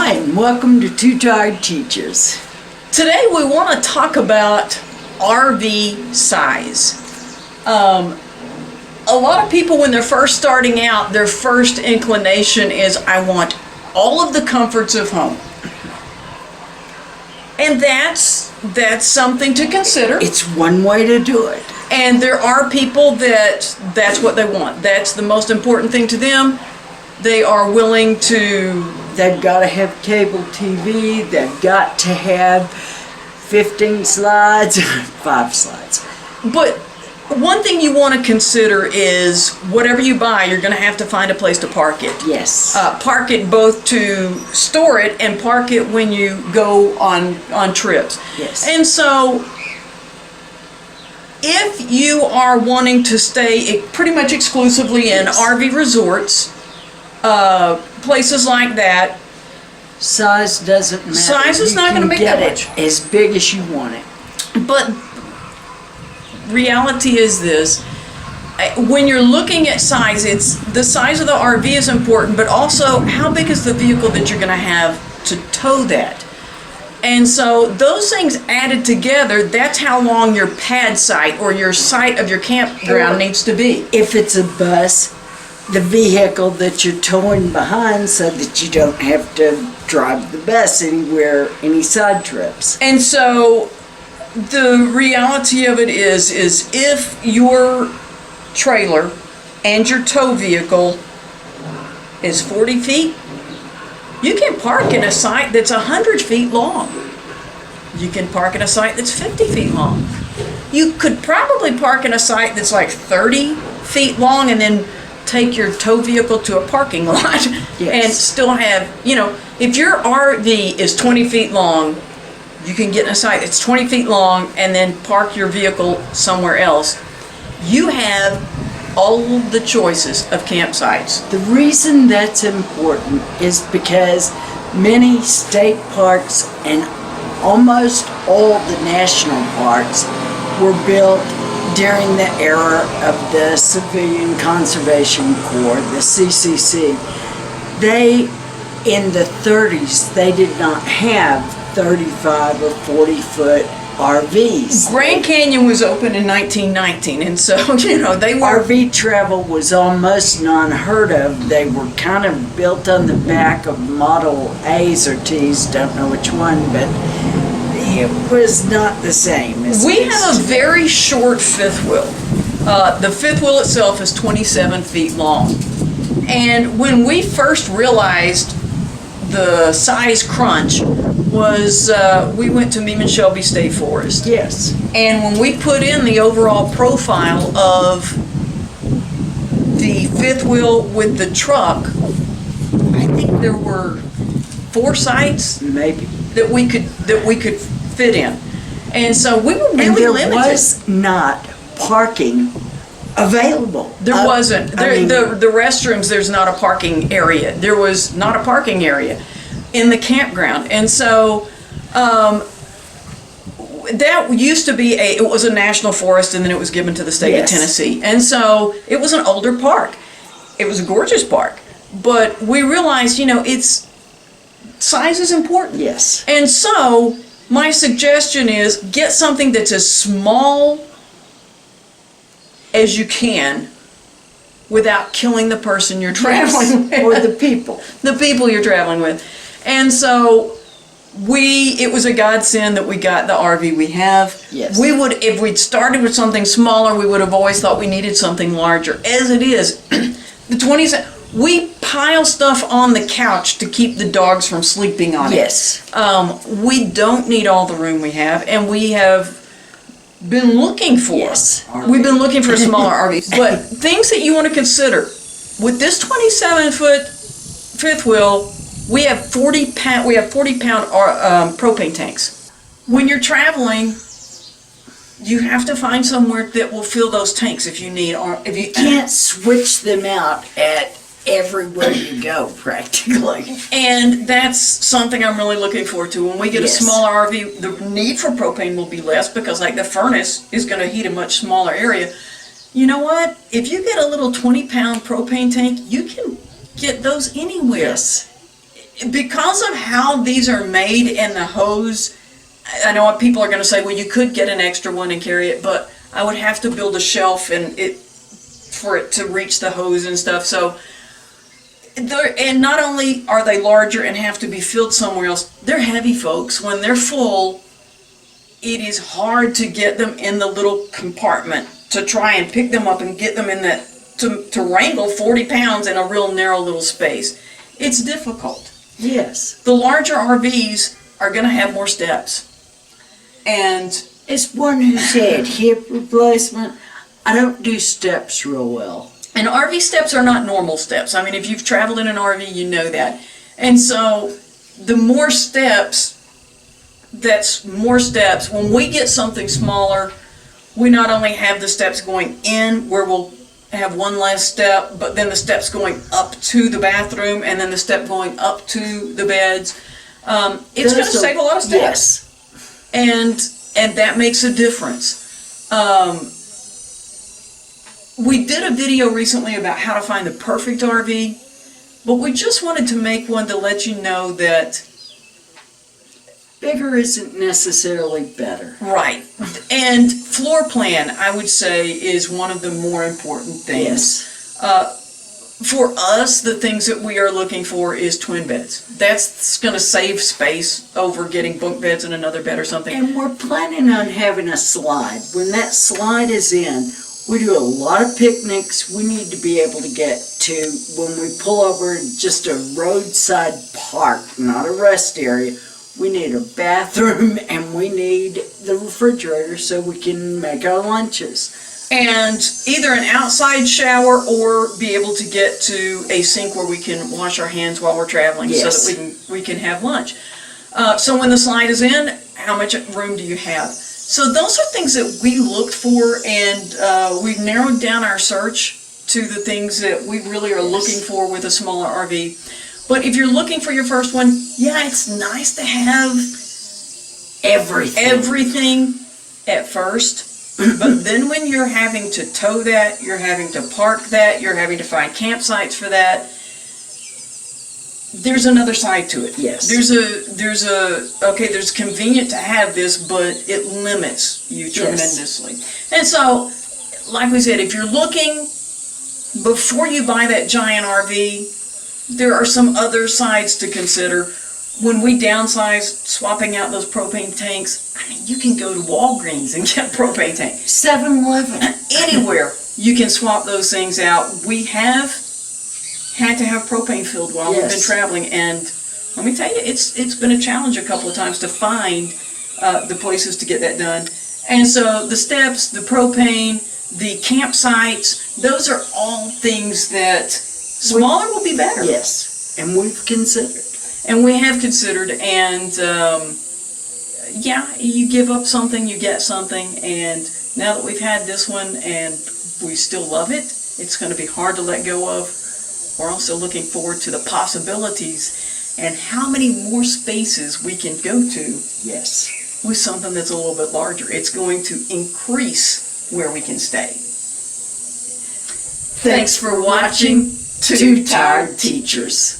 Hi, and welcome to Two Tired Teachers. Today we want to talk about RV size. A lot of people, when they're first starting out, their first inclination is, I want all of the comforts of home. And that's something to consider. It's one way to do it. And there are people that's what they want. That's the most important thing to them. They are willing to... They've got to have cable TV, they've got to have 15 slides, 5 slides. But one thing you want to consider is whatever you buy, you're going to have to find a place to park it. Yes. Park it both to store it and park it when you go on trips. Yes. And so if you are wanting to stay pretty much exclusively in RV resorts, places like that, size doesn't matter. Size is not going to make that much. As big as you want it. But reality is this: when you're looking at size, it's the size of the RV is important, but also how big is the vehicle that you're going to have to tow that. And so those things added together, that's how long your pad site or your site of your campground needs to be. If it's a bus, the vehicle that you're towing behind so that you don't have to drive the bus anywhere, any side trips. And so the reality of it is if your trailer and your tow vehicle is 40 feet, you can park in a site that's 100 feet long. You can park in a site that's 50 feet long. You could probably park in a site that's like 30 feet long and then take your tow vehicle to a parking lot. Yes. And still have, if your RV is 20 feet long, you can get in a site that's 20 feet long and then park your vehicle somewhere else. You have all the choices of campsites. The reason that's important is because many state parks and almost all the national parks were built during the era of the Civilian Conservation Corps, the CCC. In the 30s, they did not have 35 or 40 foot RVs. Grand Canyon was opened in 1919, and so, they were... RV travel was almost unheard of. They were kind of built on the back of Model A's or T's, don't know which one, but it was not the same as We have a very short fifth wheel. The fifth wheel itself is 27 feet long. And when we first realized the size crunch was we went to Meeman Shelby State Forest. Yes. And when we put in the overall profile of the fifth wheel with the truck, I think there were 4 sites Maybe. that we could fit in. And so we were really and there limited. was not parking available. There wasn't. The restrooms, there's not a parking area. There was not a parking area in the campground. And so that used to be it was a national forest, and then it was given to the state of Tennessee. And so it was an older park. It was a gorgeous park. But we realized, size is important. Yes. And so my suggestion is get something that's as small as you can without killing the person you're traveling with. Or the people. The people you're traveling with. And so it was a godsend that we got the RV we have. Yes. If we'd started with something smaller, we would have always thought we needed something larger. As it is, we pile stuff on the couch to keep the dogs from sleeping on it. Yes. We don't need all the room we have, and we have been looking for. Yes. We've been looking for smaller RVs. But things that you want to consider with this 27-foot fifth wheel, we have 40-pound propane tanks. When you're traveling, you have to find somewhere that will fill those tanks if you need, or if you can't switch them out at everywhere you go, practically. And that's something I'm really looking forward to. When we get a smaller RV, the need for propane will be less because the furnace is going to heat a much smaller area. You know what? If you get a little 20-pound propane tank, you can get those anywhere. Yes. because of how these are made and the hose, I know what people are going to say, well, you could get an extra one and carry it, but I would have to build a shelf for it to reach the hose and stuff. So, and not only are they larger and have to be filled somewhere else, they're heavy, folks. When they're full, it is hard to get them in the little compartment, to try and pick them up and get them in that, to wrangle 40 pounds in a real narrow little space. It's difficult. Yes. The larger RVs are going to have more steps. And As one who said hip replacement, I don't do steps real well. And RV steps are not normal steps. I mean, if you've traveled in an RV, you know that. And so the more steps, that's more steps. When we get something smaller, we not only have the steps going in where we'll have one less step, but then the steps going up to the bathroom and then the step going up to the beds. It's going to save a lot of steps. Yes. And that makes a difference. We did a video recently about how to find the perfect RV, but we just wanted to make one to let you know that bigger isn't necessarily better. right. And floor plan, I would say, is one of the more important things. Yes. For us, the things that we are looking for is twin beds. That's going to save space over getting bunk beds in another bed or something. And we're planning on having a slide. When that slide is in, we do a lot of picnics. We need to be able to get to, when we pull over just a roadside park, not a rest area, we need a bathroom and we need the refrigerator so we can make our lunches. And either an outside shower or be able to get to a sink where we can wash our hands while we're traveling, Yes. so that we can have lunch. So when the slide is in, how much room do you have? So those are things that we looked for, and we've narrowed down our search to the things that we really are looking for with a smaller RV. But if you're looking for your first one, yeah, it's nice to have everything at first. But then when you're having to tow that, you're having to park that, you're having to find campsites for that, there's another side to it. Yes. There's convenient to have this, but it limits you tremendously. And so, like we said, if you're looking, before you buy that giant RV, there are some other sides to consider. When we downsized, swapping out those propane tanks, I mean, you can go to Walgreens and get a propane tank. 7-Eleven. Anywhere you can swap those things out. We have had to have propane filled while we've been traveling, and let me tell you, it's been a challenge a couple of times to find the places to get that done. And so the steps, the propane, the campsites, those are all things that smaller will be better. Yes, and we've considered. And we have considered, and yeah, you give up something, you get something, and now that we've had this one and we still love it, it's going to be hard to let go of. We're also looking forward to the possibilities and how many more spaces we can go to. Yes. With something that's a little bit larger. It's going to increase where we can stay. Thanks for watching Two Tired Teachers.